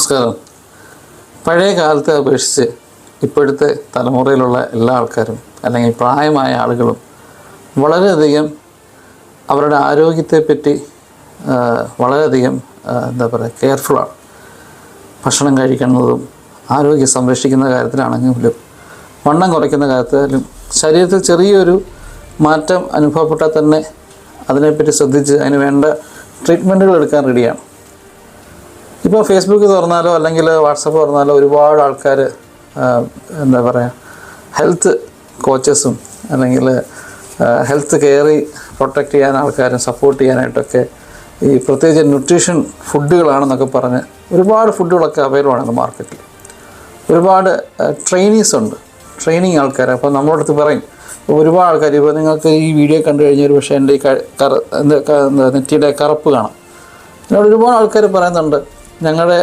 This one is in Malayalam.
നമസ്കാരം. പഴയ കാലത്തെ അപേക്ഷിച്ച് ഇപ്പോഴത്തെ തലമുറയിലുള്ള എല്ലാ ആൾക്കാരും അല്ലെങ്കിൽ പ്രായമായ ആളുകളും വളരെയധികം അവരുടെ ആരോഗ്യത്തെപ്പറ്റി വളരെയധികം കെയർഫുള്ളാണ്. ഭക്ഷണം കഴിക്കുന്നതും ആരോഗ്യം സംരക്ഷിക്കുന്ന കാര്യത്തിലാണെങ്കിലും വണ്ണം കുറയ്ക്കുന്ന കാര്യത്തിലും ശരീരത്തിൽ ചെറിയൊരു മാറ്റം അനുഭവപ്പെട്ടാൽ തന്നെ അതിനെപ്പറ്റി ശ്രദ്ധിച്ച് അതിന് വേണ്ട ട്രീറ്റ്മെൻറ്റുകൾ എടുക്കാൻ റെഡിയാണ്. ഇപ്പോൾ ഫേസ്ബുക്ക് തുറന്നാലോ അല്ലെങ്കിൽ വാട്സപ്പ് തുറന്നാലോ ഒരുപാട് ആൾക്കാർ ഹെൽത്ത് കോച്ചസും അല്ലെങ്കിൽ ഹെൽത്ത് പ്രൊട്ടക്റ്റ് ചെയ്യാൻ ആൾക്കാരും സപ്പോർട്ട് ചെയ്യാനായിട്ടൊക്കെ ഈ പ്രത്യേകിച്ച് ന്യൂട്രീഷൻ ഫുഡുകളാണെന്നൊക്കെ പറഞ്ഞ് ഒരുപാട് ഫുഡുകളൊക്കെ അവൈലബിൾ ആണ് മാർക്കറ്റിൽ. ഒരുപാട് ട്രെയിനീസ് ഉണ്ട്, ട്രെയിനിങ് ആൾക്കാർ. അപ്പോൾ നമ്മുടെ അടുത്ത് പറയും ഒരുപാട് ആൾക്കാർ ഇപ്പോൾ നിങ്ങൾക്ക് ഈ വീഡിയോ കണ്ടു കഴിഞ്ഞാൽ ഒരു പക്ഷേ എൻ്റെ ഈ നെറ്റിയുടെ കറുപ്പ് കാണാം. എന്നോട് ഒരുപാട് ആൾക്കാർ പറയുന്നുണ്ട് ഞങ്ങളുടെ